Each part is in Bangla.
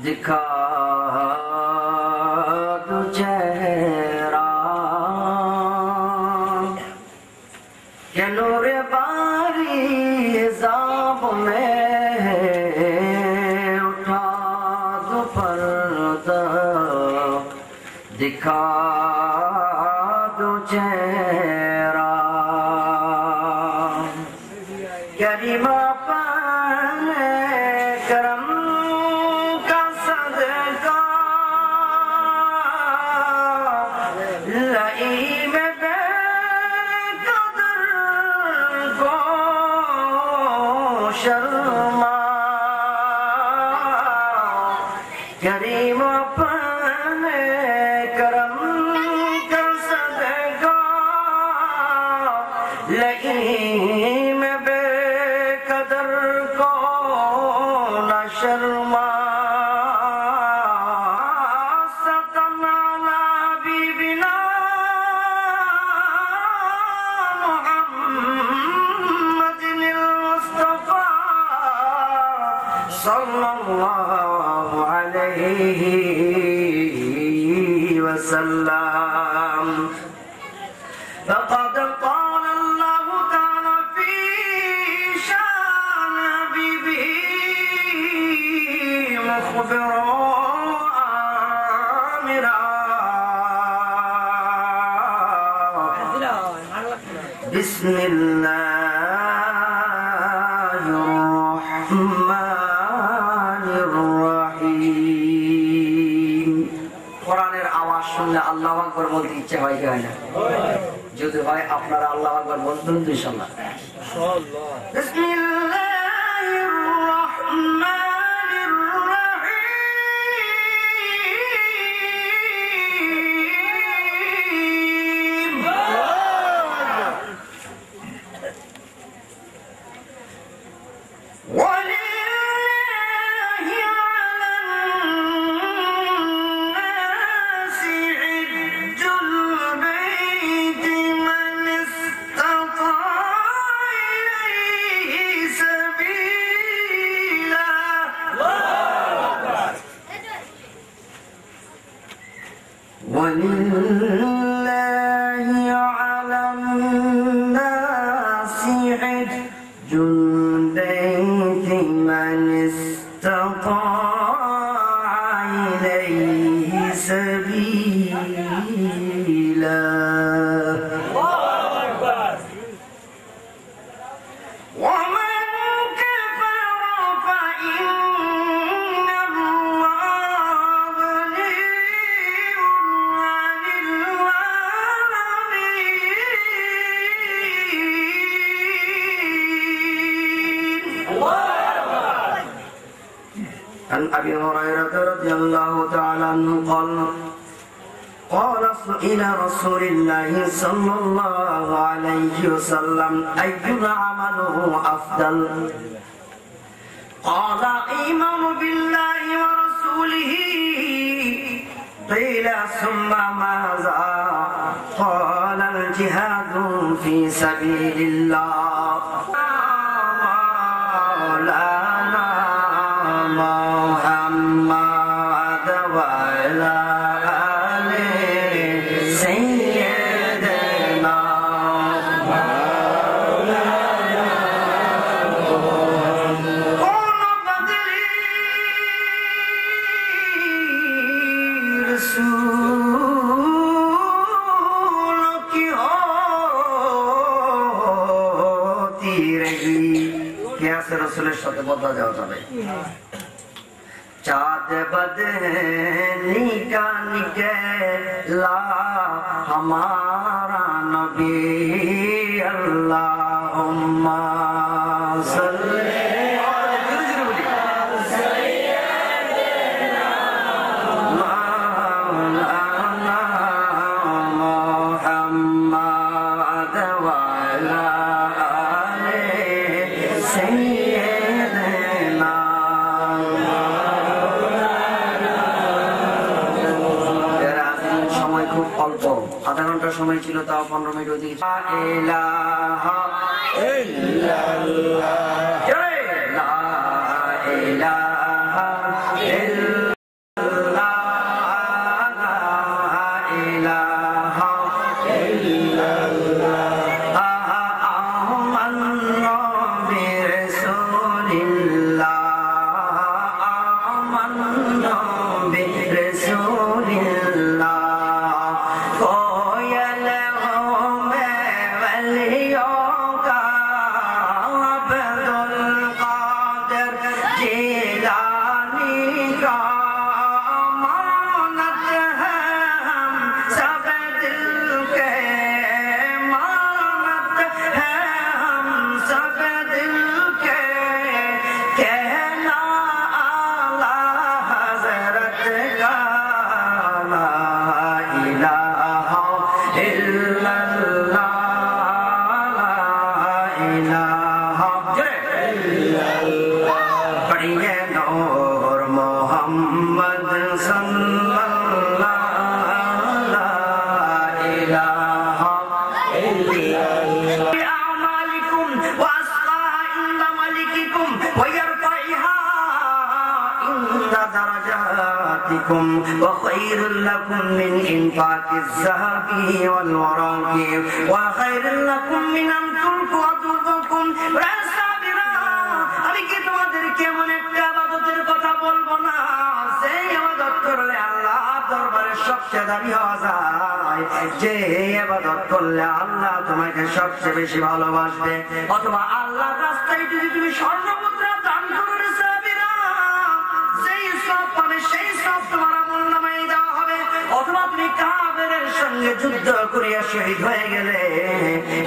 दिखा दो चेहरा के नूर बारी हिजाब में उठा दो पर्दा दिखा दो चेहरा करीमा पाने करम का सदका लई में बेकदर को शर्मा करीमा पाने करम का सदका लई में बेकदर को न शर्मा सतमाना बीबिना मुहम्मदिल मुस्तफा सल्लल्लाहु अलैहि वसल्लम فقد قال الله تعالى في شان حبيبه مخبرا آمرا بسم الله الرحمن الرحيم কোরআনের আওয়াজ শুনলে আল্লাহু আকবার বলতে ইচ্ছে হয় কি হয় না যদি হয় আপনারা আল্লাহু আকবার বলবেন ইনশাআল্লাহ ইনশাআল্লাহ বিসমিল্লাহির রহমানির রহিম ولله على الناس حج البيت من استطاع إليه سبيلا ومن كفر فإن الله غني عن العالمين. عن أبي هريرة رضي الله تعالى عنه قال إلى رسول الله صلى الله عليه وسلم أي العمل أفضل قال إيمان بالله ورسوله قيل ثم ماذا قال الجهاد في سبيل الله مولانا محمد وعلى रसूलेर साथे बदला जाओ जाबे चाँद बदनी का निकला हमारा नबी अल्लाहुम्मा सल्ली आधा घंटा समय छिलो ताओ 15 मिनट ओदिके ला इलाहा इल्लाल्लाह। মুহাম্মদ সাল্লাল্লাহু লা ইলাহা ইল্লাল্লাহ আমালিকুম ওয়া আসলাহা ইনদা মালিকিকুম ওয়া ইয়ারফাইহা ইনদা দারাজাতিকুম ওয়া খায়রুল লাকুম মিন ইনফাকিজ যাহাবি ওয়াল ওয়ারাকি ওয়া খায়রুল লাকুম মিন আন তুলকু আদুকুম রাসাবিরা। আমি কি তোমাদেরকে এমন একটা ইবাদতের কথা বলবো না যে ইবাদত করলে আল্লাহ দরবারে সবচেয়ে দামি হওয়া যায়, যে ইবাদত করলে আল্লাহ তোমাকে সবচেয়ে বেশি ভালোবাসবে? অথবা আল্লাহর রাস্তায় যদি তুমি স্বর্ণ মুদ্রা দান করো সাহাবীরা, যেই সব পাবে সেই সব তোমার আমলনামায় দেওয়া হবে। অথবা তুমি কাফেরের সঙ্গে যুদ্ধ করিয়া শহীদ হয়ে গেলে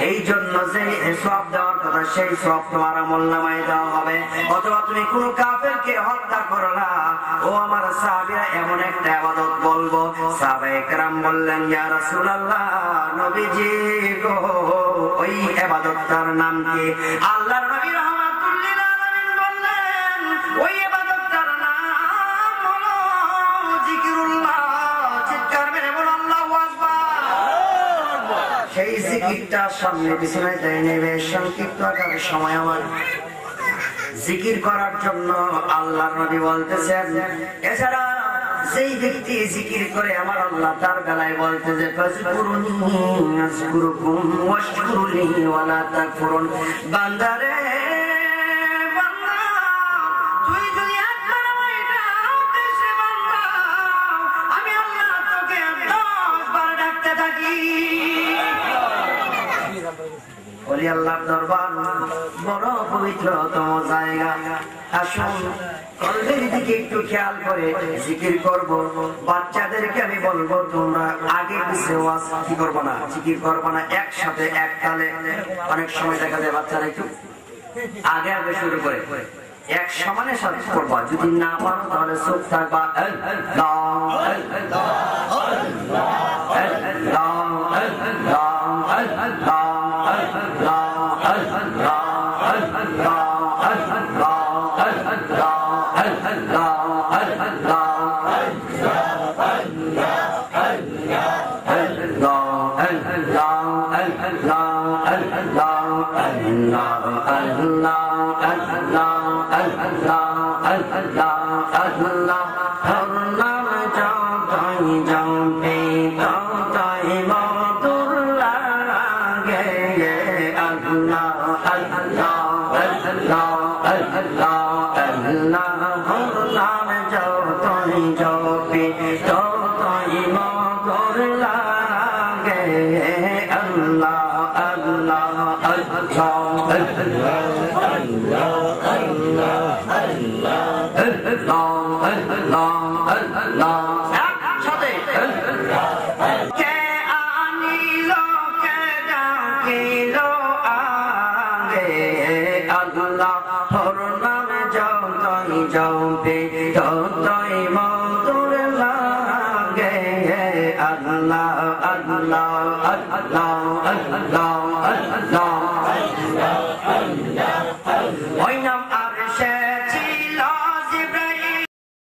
এই জন্য যে সব দেওয়ার কথা সেই সব তোমার আমলনামায় দেওয়া হবে। অথবা তুমি কোন কাফেরকে হত্যা করলা, ও আমার সাহাবীরা এমন একটা ইবাদত বলবো। সাহাবায়ে কেরাম বললেন, ইয়া রাসূলুল্লাহ, নবীজি গো, ওই ইবাদতটার নাম কি? আল্লাহর নবী রাহমাতুল লিল আলামিন বললেন, ওই ইবাদতটার নাম হলো জিকিরুল্লাহ। চিৎকার মেরে বল আল্লাহু আকবার। সেই জিকিরটা সামনে পিছনে দেয় নেবে সংক্ষিপ্ত আকারে সময় আমার জিকির করার জন্য আল্লাহর নবী বলতেছেন। এছাড়া সেই ব্যক্তি জিকির করে আমার আল্লাহ তার বেলায় বলতে যে ফাজকুরুনি আযকুরুকুম ওয়াশকুরুনি ওয়ালা তাকফুরুন। বান্দারে বান্দা, তুই যদি একবার আমায় ডাকিস বান্দা, আমি আল্লাহ তোকে 10 বার ডাকতে থাকি। বলি আল্লাহর দরবার বড় পবিত্রতম জায়গা। আসুন কলবের দিকে একটু খেয়াল করে জিকির করব। বাচ্চাদেরকে আমি বলবো, তোমরা আগে পিছে ওয়াজ কি করবো না, জিকির করবো না, একসাথে এক তালে। অনেক সময় দেখা যায় বাচ্চারা একটু আগে আগে শুরু করে এক সমানে সাথে করবা। যদি না পারো তাহলে চুপ থাকবা। Allah